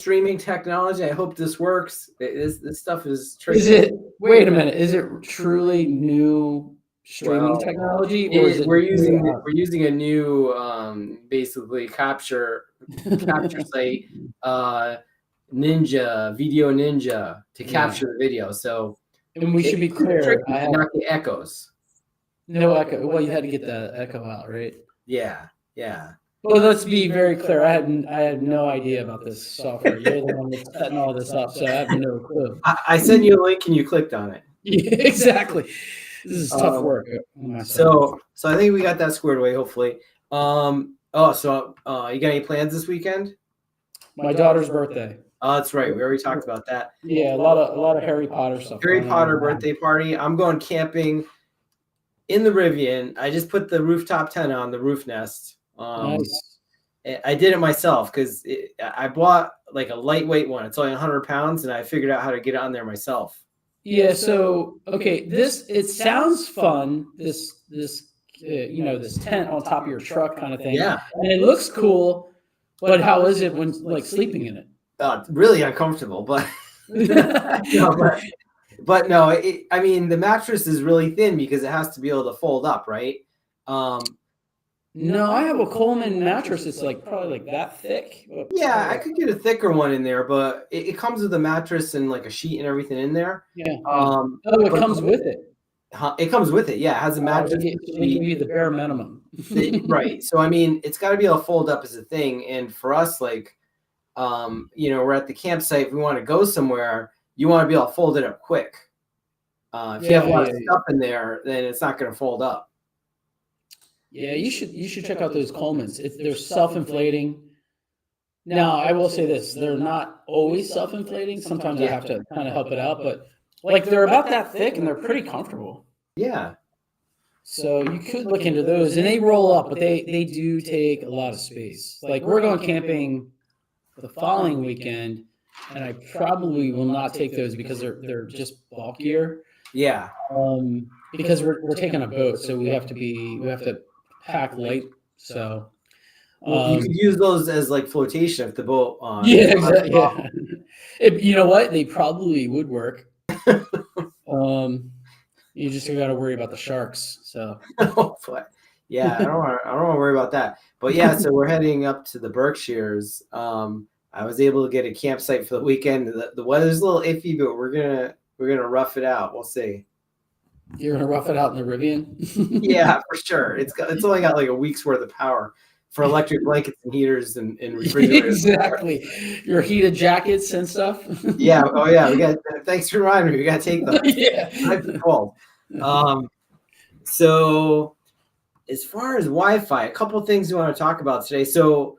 streaming technology. I hope this works. This stuff is tricky. Is it? Wait a minute. Is it truly new streaming technology, or is it? We're using a new basically capture site, Video Ninja to capture the video. So, and we should be clear, not the echoes. No echo. Well, you had to get the echo out, right? Yeah. Well, let's be very clear. I had no idea about this software. You're the one that's setting all this up, so I have no clue. I sent you a link and you clicked on it. Yeah, exactly. This is tough work. So I think we got that squared away, hopefully. So you got any plans this weekend? My daughter's birthday. Oh, that's right. We already talked about that. Yeah, a lot of Harry Potter stuff. Harry Potter birthday party. I'm going camping in the Rivian. I just put the rooftop tent on the Roofnest. Nice. I did it myself because I bought like a lightweight one. It's only 100 pounds, and I figured out how to get it on there myself. Yeah. So okay, it sounds fun. This tent on top of your truck kind of thing. Yeah, and it looks cool. But how is it when like sleeping in it? Really uncomfortable, but but no. I mean, the mattress is really thin because it has to be able to fold up, right? No, I have a Coleman mattress. It's like probably like that thick. Yeah, I could get a thicker one in there, but it comes with a mattress and like a sheet and everything in there. Yeah. It comes with it. It comes with it. Yeah, it has a mattress. They give you the bare minimum. Right. So I mean, it's got to be able to fold up as a thing. And for us, like, we're at the campsite. If we want to go somewhere, you want to be able to fold it up quick. If you have a lot of stuff in there, then it's not going to fold up. Yeah, you should check out those Colemans. They're self-inflating. Now, I will say this: they're not always self-inflating. Sometimes I have to kind of help it out, but like they're about that thick and they're pretty comfortable. Yeah. So you could look into those, and they roll up, but they do take a lot of space. Like we're going camping the following weekend, and I probably will not take those because they're just bulkier. Yeah. Because we're taking a boat, so we have to pack light. So you could use those as like flotation if the boat on. Yeah, exactly. Yeah. You know what? They probably would work. You just got to worry about the sharks. So. Yeah, I don't want to worry about that. But yeah, so we're heading up to the Berkshires. I was able to get a campsite for the weekend. The weather's a little iffy, but we're gonna rough it out. We'll see. You're gonna rough it out in the Rivian? Yeah, for sure. It's only got like a week's worth of power for electric blankets and heaters and refrigerators. Exactly. Your heated jackets and stuff. Yeah. Oh yeah. Thanks for reminding me. We got to take them. Yeah. It might be cold. So as far as Wi-Fi, a couple of things we want to talk about today. So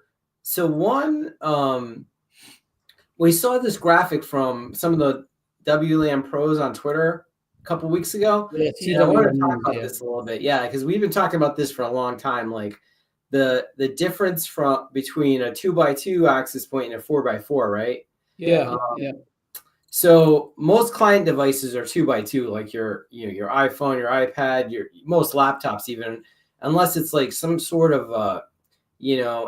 one, we saw this graphic from some of the WLAN pros on Twitter a couple of weeks ago. Yeah, I want to talk about this a little bit. Yeah, because we've been talking about this for a long time. Like the difference between a 2x2 access point and a 4x4, right? Yeah. So most client devices are 2x2, like your iPhone, your iPad, most laptops even, unless it's like some sort of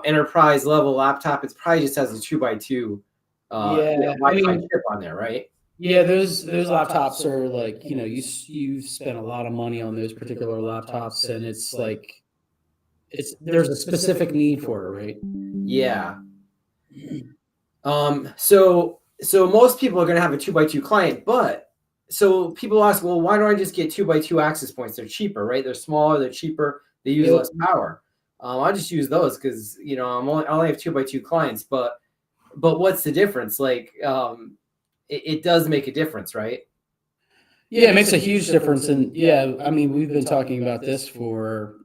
enterprise level laptop. It probably just has a 2x2 Wi-Fi chip on there, right? Yeah, those laptops are like, you spend a lot of money on those particular laptops, and it's like there's a specific need for it, right? Yeah. So most people are going to have a 2x2 client, but so people ask, well, why don't I just get 2x2 access points? They're cheaper, right? They're smaller, they're cheaper, they use less power. I just use those because I only have 2x2 clients, but what's the difference? Like, it does make a difference, right? Yeah, it makes a huge difference. And yeah, I mean, we've been talking about this for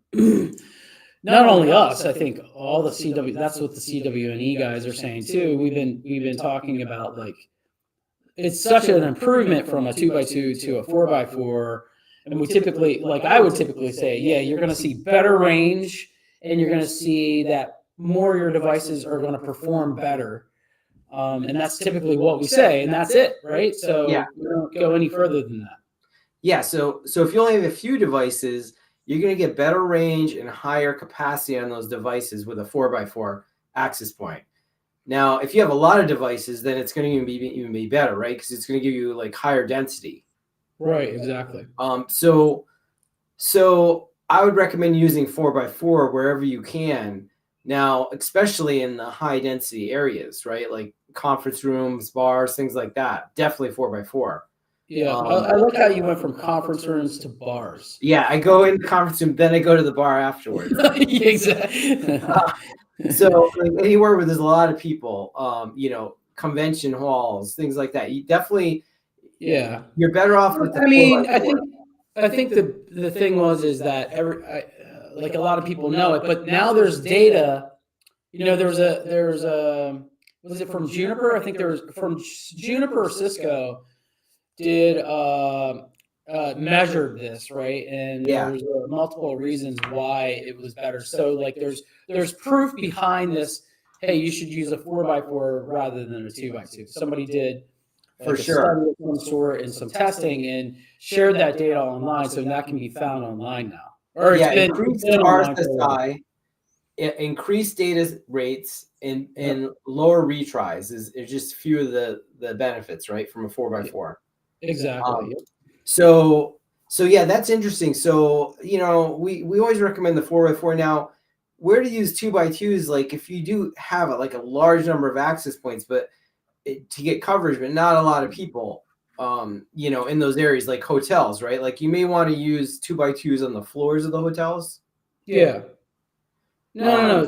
not only us, I think all the CW, that's what the CWNE guys are saying too. We've been talking about, like, it's such an improvement from a 2x2 to a 4x4. And we typically, like I would typically say, yeah, you're going to see better range, and you're going to see that more of your devices are going to perform better. And that's typically what we say, and that's it, right? So we don't go any further than that. Yeah. So if you only have a few devices, you're going to get better range and higher capacity on those devices with a 4x4 access point. Yeah. Now, if you have a lot of devices, then it's going to even be better, right? Because it's going to give you like higher density. Right. Exactly. So I would recommend using 4x4 wherever you can. Now, especially in the high density areas, right? Like conference rooms, bars, things like that. Definitely 4x4. Yeah. I like how you went from conference rooms to bars. Yeah, I go in the conference room, then I go to the bar afterwards. Exactly. So like anywhere where there's a lot of people, convention halls, things like that. You definitely, Yeah. you're better off with the I mean, 4x4. I think the thing is that like a lot of people know it, but now there's data. You know, there's a was it from Juniper? I think there was from Juniper or Cisco did measured this, right? And Yeah, there's multiple reasons why it was better. So like there's proof behind this. Hey, you should use a 4x4 rather than a 2x2. Somebody did for like a sure. study of some sort and some testing and shared that data online, so that can be found online now, or Yeah, it's increased been online for a while. RSSI, increased data rates, and lower retries is just a few of the benefits, right, from a 4x4. Exactly. Um, so yeah, that's interesting. So we always recommend the 4x4. Now, where to use 2x2s, like if you do have like a large number of access points, but to get coverage, but not a lot of people, in those areas like hotels, right? Like you may want to use 2x2s on the floors of the hotels. Yeah. No.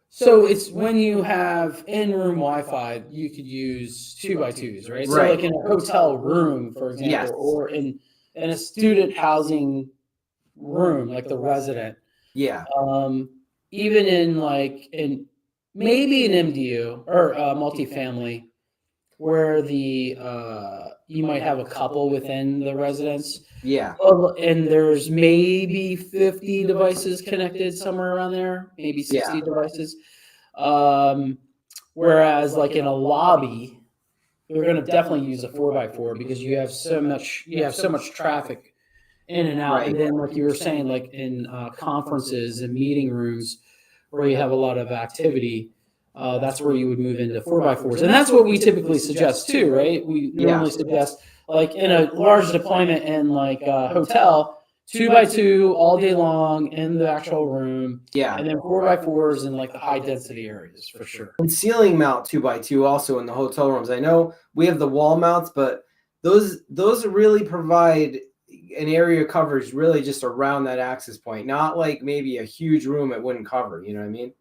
So it's when you have in-room Wi-Fi, you could use 2x2s, right? So Right. like in a hotel room, for example, Yes. or in a student housing room, like the resident, Yeah. even in like in maybe an MDU or multifamily, where the you might have a couple within the residence. Yeah. And there's maybe 50 devices connected somewhere around there, maybe 60 Yeah. devices. Um, Whereas like in a lobby, you're going to definitely use a 4x4 because you have so much traffic in and out. Right. And then like you were saying, like in conferences and meeting rooms where you have a lot of activity, that's where you would move into 4x4s. And that's what we typically suggest too, right? We Yeah. normally suggest like in a large deployment in like a hotel, 2x2 all day long in the actual room, Yeah. and then 4x4s in like the high density areas for sure. And ceiling mount 2x2 also in the hotel rooms. I know we have the wall mounts, but those really provide an area coverage really just around that access point, not like maybe a huge room it wouldn't cover. You know what I mean?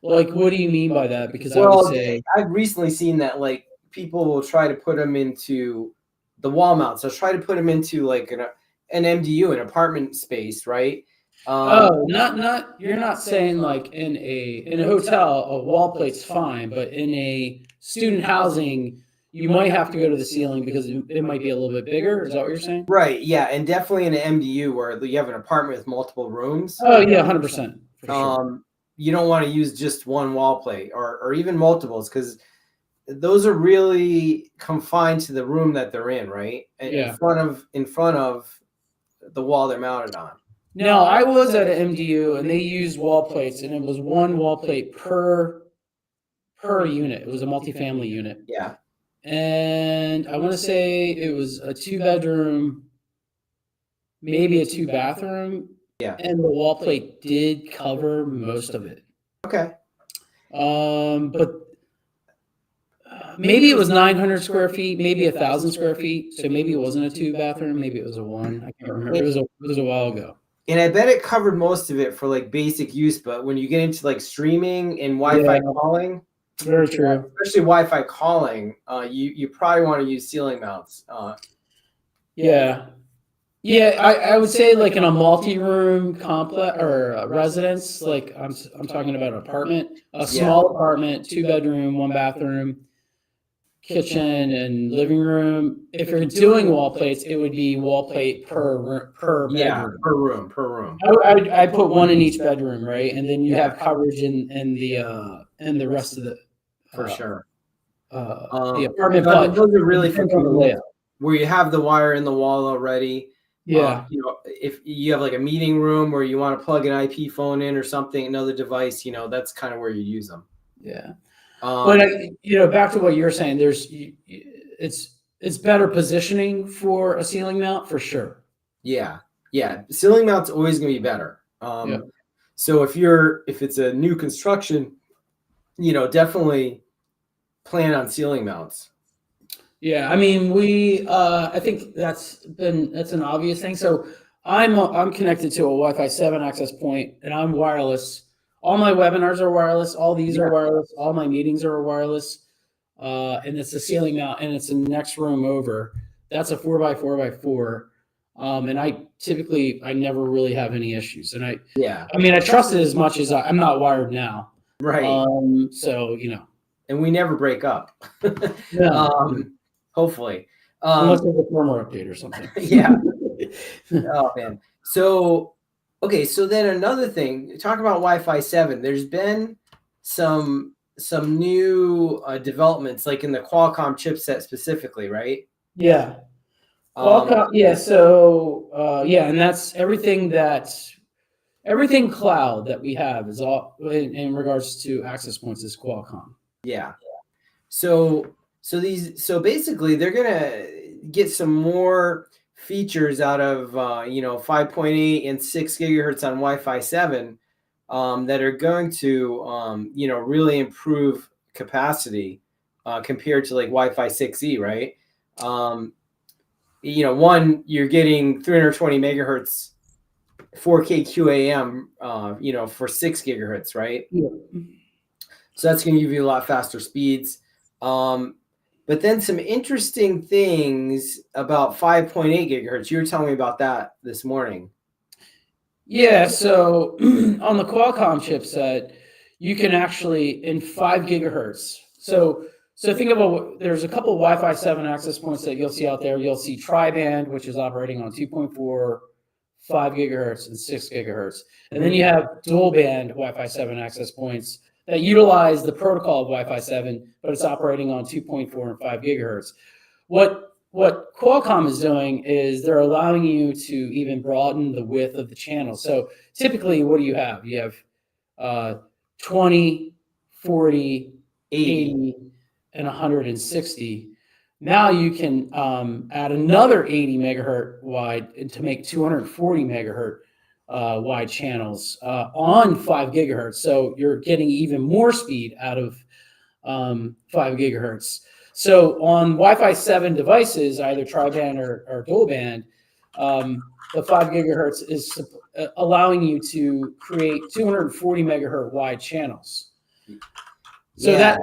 Like, what do you mean by that? Because I would Well, say, I've recently seen that like people will try to put them into the wall mounts. So try to put them into like an MDU, an apartment space, right? oh, not you're not saying like in a hotel a wall plate's fine, but in a student housing you might have to go to the ceiling because it might be a little bit bigger. Is that what you're saying? Right. Yeah, and definitely in an MDU where you have an apartment with multiple rooms. Oh yeah, 100% for sure. You don't want to use just one wall plate or even multiples because those are really confined to the room that they're in, right? Yeah. In front of the wall they're mounted on. No, I was at an MDU and they used wall plates, and it was one wall plate per unit. It was a multifamily unit. Yeah. And I want to say it was a 2-bedroom, maybe a 2-bathroom. Yeah. And the wall plate did cover most of it. Okay. But maybe it was 900 square feet, maybe 1,000 square feet. So maybe it wasn't a 2-bathroom, maybe it was a 1. I can't remember. It was a while ago. And I bet it covered most of it for like basic use, but when you get into like streaming and Wi-Fi calling, very true. Especially Wi-Fi calling, you probably want to use ceiling mounts. Yeah. I would say like in a multi-room complex or a residence, like I'm talking about an apartment, a small apartment, 2-bedroom, 1-bathroom, kitchen and living room. If you're doing wall plates, it would be wall plate per bedroom. Per room. I put one in each bedroom, right? And then you have coverage in the rest of the for sure. The apartment. Those are really for people where you have the wire in the wall already. Yeah. If you have like a meeting room where you want to plug an IP phone in or something, another device, that's kind of where you use them. Yeah. But back to what you're saying, it's better positioning for a ceiling mount for sure. Yeah, ceiling mount's always going to be better. So if it's a new construction, definitely plan on ceiling mounts. Yeah, I mean, I think that's an obvious thing. So I'm connected to a Wi-Fi 7 access point, and I'm wireless. All my webinars are wireless. All these are wireless. All my meetings are wireless. And it's a ceiling mount, and it's in the next room over. That's a 4x4x4. And I never really have any issues. And I mean, I trust it as much as I'm not wired now. Right. So, and we never break up. No. Hopefully. Unless there's a firmware update or something. Yeah. Oh, man. So, okay. So then another thing, talk about Wi-Fi 7. There's been some new developments, like in the Qualcomm chipset specifically, right? Yeah. Qualcomm, yeah. So, and that's everything cloud that we have is all in regards to access points is Qualcomm. Yeah. So basically they're gonna get some more features out of 5.8 and 6 gigahertz on Wi-Fi 7 that are going to really improve capacity compared to like Wi-Fi 6E, right? One, you're getting 320 megahertz 4K QAM for 6 gigahertz, right? Yeah. So that's going to give you a lot faster speeds. But then some interesting things about 5.8 gigahertz. You were telling me about that this morning. Yeah, so on the Qualcomm chipset, you can actually in 5 gigahertz. So think about there's a couple of Wi-Fi 7 access points that you'll see out there. You'll see tri-band, which is operating on 2.4, 5 gigahertz, and 6 gigahertz. And then you have dual band Wi-Fi 7 access points that utilize the protocol of Wi-Fi 7, but it's operating on 2.4 and 5 gigahertz. What Qualcomm is doing is they're allowing you to even broaden the width of the channel. So typically, what do you have? You have 20, 40, 80, and 160. Now you can add another 80 megahertz wide to make 240 megahertz wide channels on 5 gigahertz. So you're getting even more speed out of 5 gigahertz. So on Wi-Fi 7 devices, either tri-band or dual band, the 5 gigahertz is allowing you to create 240 megahertz wide channels. So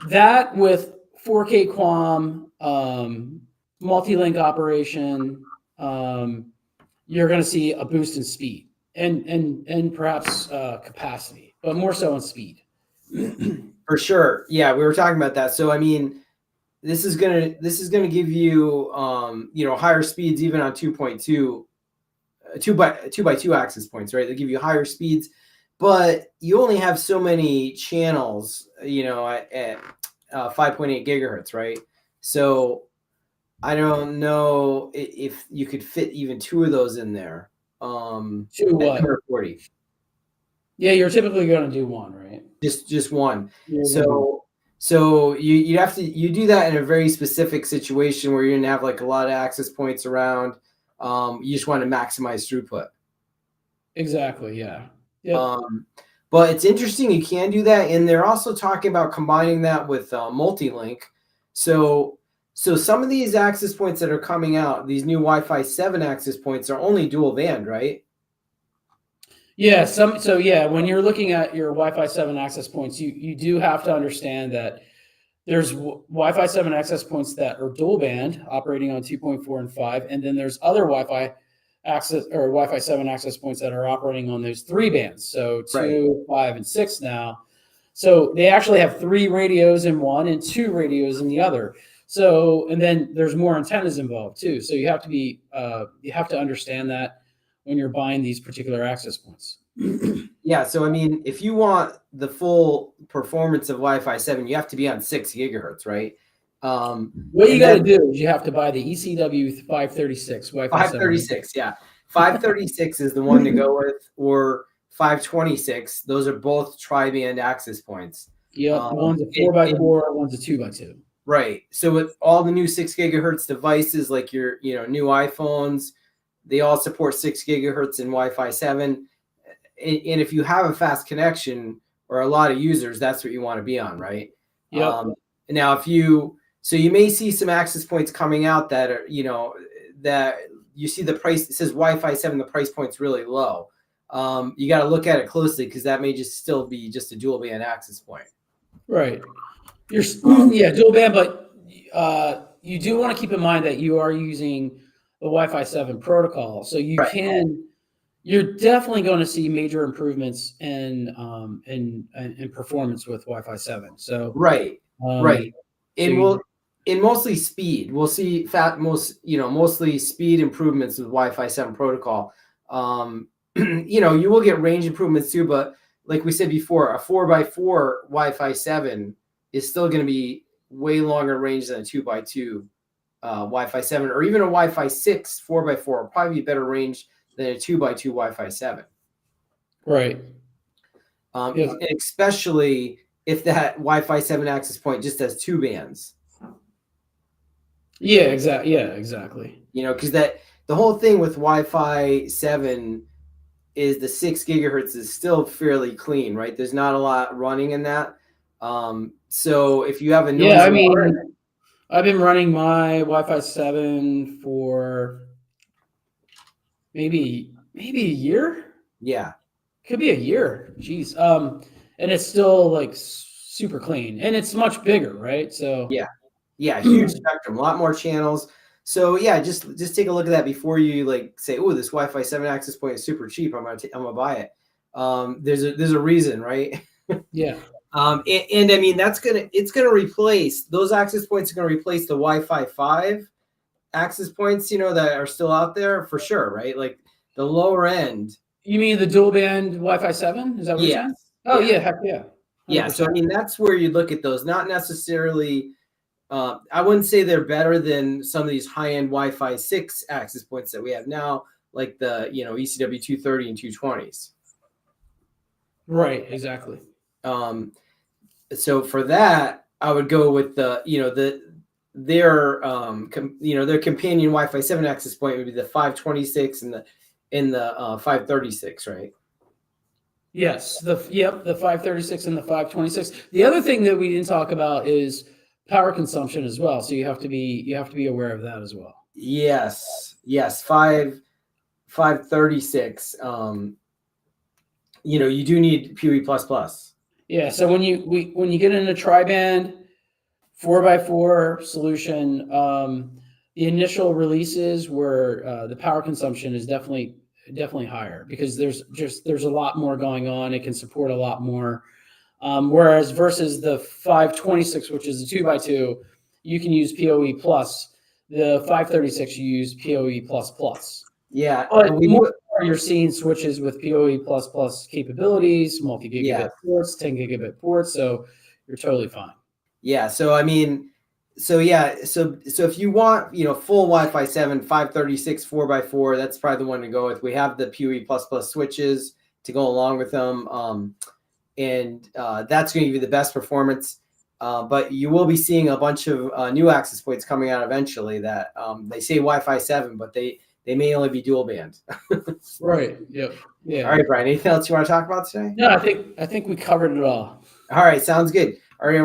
that with 4K QAM, multi-link operation, you're going to see a boost in speed and perhaps capacity, but more so in speed. For sure. Yeah, we were talking about that. So I mean, this is gonna give you higher speeds even on 2.2, 2x2 access points, right? They give you higher speeds, but you only have so many channels, at 5.8 gigahertz, right? So I don't know if you could fit even 2 of those in there. 2 what? 40. Yeah, you're typically going to do 1, right? Just one. So you do that in a very specific situation where you're going to have like a lot of access points around. You just want to maximize throughput. Exactly. Yeah. Yep. But it's interesting you can do that, and they're also talking about combining that with multi-link. So some of these access points that are coming out, these new Wi-Fi 7 access points, are only dual band, right? Yeah. When you're looking at your Wi-Fi 7 access points, you do have to understand that there's Wi-Fi 7 access points that are dual band operating on 2.4 and 5, and then there's other Wi-Fi access or Wi-Fi 7 access points that are operating on those 3 bands. So 2, 5, and 6 now. So they actually have 3 radios in one and 2 radios in the other. So, and then there's more antennas involved too. So you have to understand that when you're buying these particular access points. Yeah. So, I mean, if you want the full performance of Wi-Fi 7, you have to be on 6 gigahertz, right? What you got to do is you have to buy the ECW 536 Wi-Fi 536, 7. Yeah. 536 is the one to go with, or 526. Those are both tri-band access points. Yep. One's a 4x4, one's a 2x2. Right. So with all the new 6 gigahertz devices, like your new iPhones, they all support 6 gigahertz and Wi-Fi 7. And if you have a fast connection or a lot of users, that's what you want to be on, right? Yep. Now, you may see some access points coming out that are, that you see the price, it says Wi-Fi 7, the price point's really low. You got to look at it closely because that may just still be just a dual band access point. Right. Yeah, dual band, but you do want to keep in mind that you are using the Wi-Fi 7 protocol, so you're definitely going to see major improvements in performance with Wi-Fi 7. So right. So in mostly speed, we'll see mostly speed improvements with Wi-Fi 7 protocol. You will get range improvements too, but like we said before, a 4x4 Wi-Fi 7 is still going to be way longer range than a 2x2 Wi-Fi 7, or even a Wi-Fi 6 4x4 will probably be better range than a 2x2 Wi-Fi 7. Right. And especially if that Wi-Fi 7 access point just has 2 bands. Yeah, exactly. Yeah, exactly. Because the whole thing with Wi-Fi 7 is the 6 gigahertz is still fairly clean, right? There's not a lot running in that. So if you have a noise, I've been running my Wi-Fi 7 for maybe a year. Yeah, could be a year. Jeez. And it's still like super clean, and it's much bigger, right? So yeah, huge spectrum, a lot more channels. So yeah, just take a look at that before you like say, oh, this Wi-Fi 7 access point is super cheap. I'm gonna buy it. There's a reason, right? Yeah. And I mean it's gonna replace those access points. Are gonna replace the Wi-Fi 5 access points, that are still out there for sure, right? Like the lower end. You mean the dual band Wi-Fi 7? Is that what you're saying? Oh yeah, heck yeah. 100%. Yeah. So I mean that's where you look at those, not necessarily. I wouldn't say they're better than some of these high-end Wi-Fi 6 access points that we have now, like the ECW 230 and 220s. Right, exactly. So for that, I would go with their companion Wi-Fi 7 access point would be the 526 and the 536, right? Yes, the 536 and the 526. The other thing that we didn't talk about is power consumption as well. So you have to be aware of that as well. Yes. 536. You do need PoE++. Yeah. So when you get in a tri-band 4x4 solution, the initial releases where the power consumption is definitely higher because there's a lot more going on. It can support a lot more. Whereas versus the 526, which is a 2x2, you can use PoE plus. The 536, you use PoE plus. Yeah, but you're seeing switches with PoE plus capabilities, multi-gigabit ports, 10 gigabit ports, so you're totally fine. Yeah, so I mean, so if you want full Wi-Fi 7 536 4x4, that's probably the one to go with. We have the PoE++ switches to go along with them. And that's going to give you the best performance. But you will be seeing a bunch of new access points coming out eventually that they say Wi-Fi 7, but they may only be dual band. Right. Yep. Yeah. All right, Brian. Anything else you want to talk about today? No, I think we covered it all. All right. Sounds good. All right.